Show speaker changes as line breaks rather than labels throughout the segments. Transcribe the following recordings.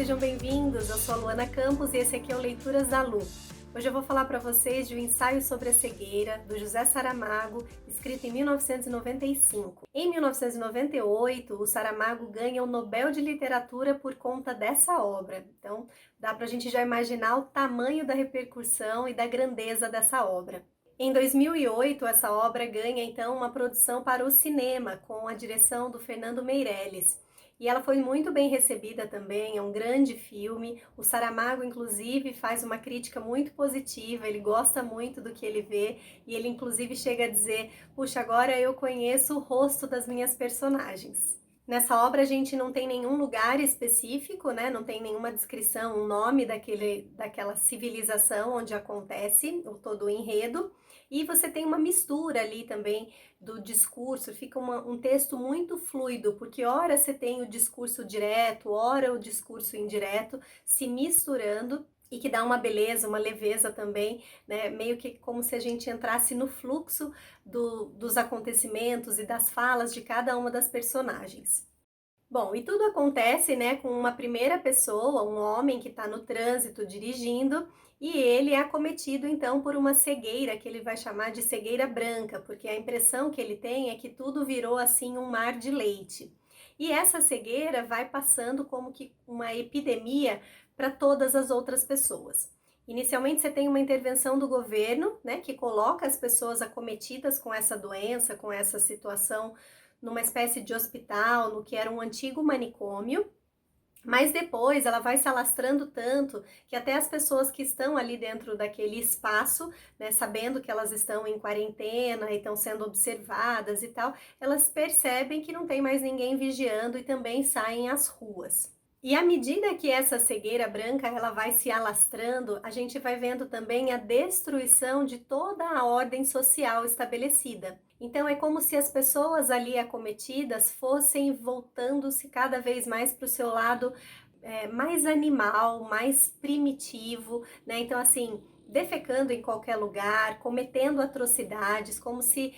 sejam bem-vindos. Eu sou a Luana Campos e esse aqui é o Leituras da Lu. Hoje eu vou falar para vocês de um ensaio sobre a cegueira, do José Saramago, escrito em 1995. Em 1998, o Saramago ganha o Nobel de Literatura por conta dessa obra. Então, dá para a gente já imaginar o tamanho da repercussão e da grandeza dessa obra. Em 2008, essa obra ganha, então, uma produção para o cinema, com a direção do Fernando Meirelles. E ela foi muito bem recebida também, é um grande filme. O Saramago, inclusive, faz uma crítica muito positiva, ele gosta muito do que ele vê, e ele, inclusive, chega a dizer: puxa, agora eu conheço o rosto das minhas personagens. Nessa obra a gente não tem nenhum lugar específico, né? Não tem nenhuma descrição, um nome daquela civilização onde acontece todo o enredo. E você tem uma mistura ali também do discurso, fica um texto muito fluido, porque ora você tem o discurso direto, ora o discurso indireto, se misturando, e que dá uma beleza, uma leveza também, né? Meio que como se a gente entrasse no fluxo dos acontecimentos e das falas de cada uma das personagens. Bom, e tudo acontece, né, com uma primeira pessoa, um homem que está no trânsito dirigindo, e ele é acometido então por uma cegueira que ele vai chamar de cegueira branca, porque a impressão que ele tem é que tudo virou assim um mar de leite. E essa cegueira vai passando como que uma epidemia para todas as outras pessoas. Inicialmente você tem uma intervenção do governo, né, que coloca as pessoas acometidas com essa doença, com essa situação, numa espécie de hospital, no que era um antigo manicômio, mas depois ela vai se alastrando tanto que até as pessoas que estão ali dentro daquele espaço, né, sabendo que elas estão em quarentena e estão sendo observadas e tal, elas percebem que não tem mais ninguém vigiando e também saem às ruas. E à medida que essa cegueira branca ela vai se alastrando, a gente vai vendo também a destruição de toda a ordem social estabelecida. Então é como se as pessoas ali acometidas fossem voltando-se cada vez mais para o seu lado mais animal, mais primitivo, né? Então assim, defecando em qualquer lugar, cometendo atrocidades, como se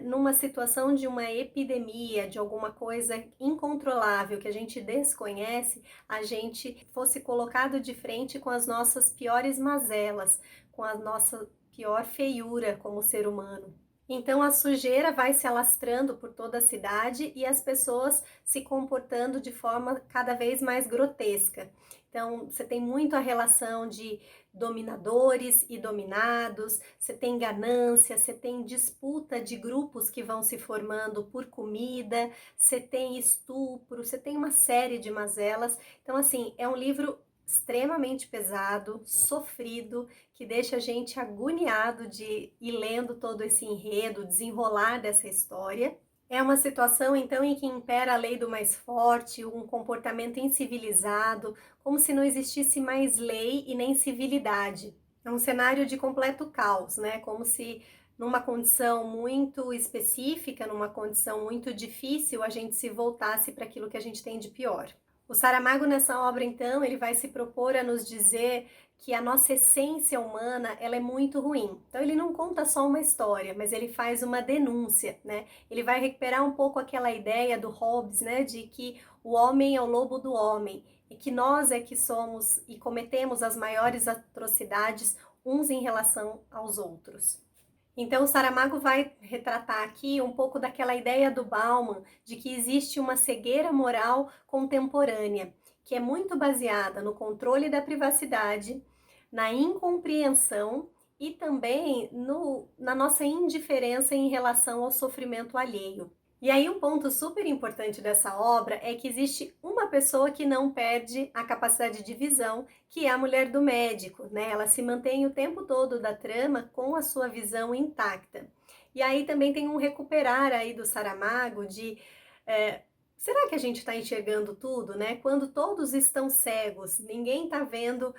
numa situação de uma epidemia, de alguma coisa incontrolável que a gente desconhece, a gente fosse colocado de frente com as nossas piores mazelas, com a nossa pior feiura como ser humano. Então a sujeira vai se alastrando por toda a cidade e as pessoas se comportando de forma cada vez mais grotesca. Então você tem muito a relação de dominadores e dominados, você tem ganância, você tem disputa de grupos que vão se formando por comida, você tem estupro, você tem uma série de mazelas. Então assim, é um livro extremamente pesado, sofrido, que deixa a gente agoniado de ir lendo todo esse enredo, desenrolar dessa história. É uma situação, então, em que impera a lei do mais forte, um comportamento incivilizado, como se não existisse mais lei e nem civilidade. É um cenário de completo caos, né? Como se numa condição muito específica, numa condição muito difícil, a gente se voltasse para aquilo que a gente tem de pior. O Saramago, nessa obra, então, ele vai se propor a nos dizer que a nossa essência humana, ela é muito ruim. Então, ele não conta só uma história, mas ele faz uma denúncia, né? Ele vai recuperar um pouco aquela ideia do Hobbes, né? De que o homem é o lobo do homem, e que nós é que somos e cometemos as maiores atrocidades uns em relação aos outros. Então, o Saramago vai retratar aqui um pouco daquela ideia do Bauman de que existe uma cegueira moral contemporânea, que é muito baseada no controle da privacidade, na incompreensão e também na nossa indiferença em relação ao sofrimento alheio. E aí um ponto super importante dessa obra é que existe uma pessoa que não perde a capacidade de visão, que é a mulher do médico, né? Ela se mantém o tempo todo da trama com a sua visão intacta. E aí também tem um recuperar aí do Saramago de será que a gente está enxergando tudo, né? Quando todos estão cegos, ninguém está vendo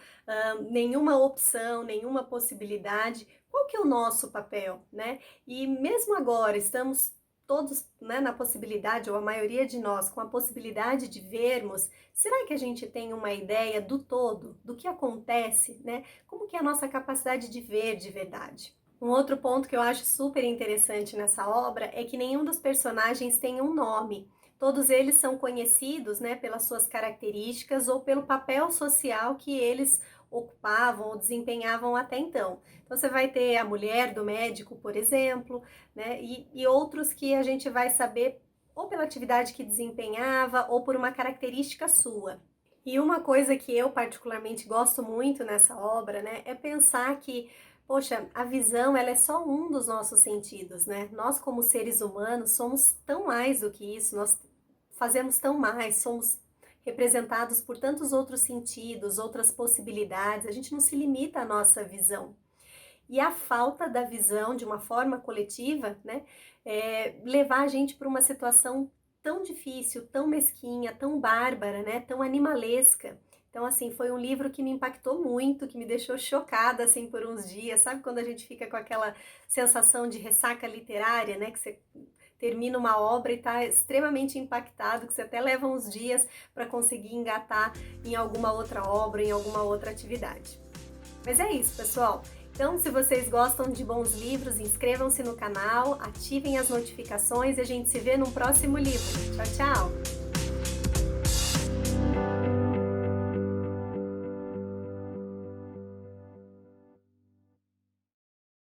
nenhuma opção, nenhuma possibilidade. Qual que é o nosso papel, né? E mesmo agora estamos todos, né, na possibilidade, ou a maioria de nós, com a possibilidade de vermos, será que a gente tem uma ideia do todo, do que acontece, né? Como que é a nossa capacidade de ver de verdade? Um outro ponto que eu acho super interessante nessa obra é que nenhum dos personagens tem um nome. Todos eles são conhecidos, né, pelas suas características ou pelo papel social que eles ocupavam ou desempenhavam até então. Então você vai ter a mulher do médico, por exemplo, né, e outros que a gente vai saber ou pela atividade que desempenhava ou por uma característica sua. E uma coisa que eu particularmente gosto muito nessa obra, né, é pensar que, poxa, a visão, ela é só um dos nossos sentidos, né? Nós como seres humanos somos tão mais do que isso, nós fazemos tão mais, somos representados por tantos outros sentidos, outras possibilidades, a gente não se limita à nossa visão. E a falta da visão de uma forma coletiva, né, levar a gente para uma situação tão difícil, tão mesquinha, tão bárbara, né, tão animalesca. Então, assim, foi um livro que me impactou muito, que me deixou chocada, assim, por uns dias. Sabe quando a gente fica com aquela sensação de ressaca literária, né, que você termina uma obra e está extremamente impactado, que você até leva uns dias para conseguir engatar em alguma outra obra, em alguma outra atividade. Mas é isso, pessoal. Então, se vocês gostam de bons livros, inscrevam-se no canal, ativem as notificações e a gente se vê no próximo livro. Tchau, tchau!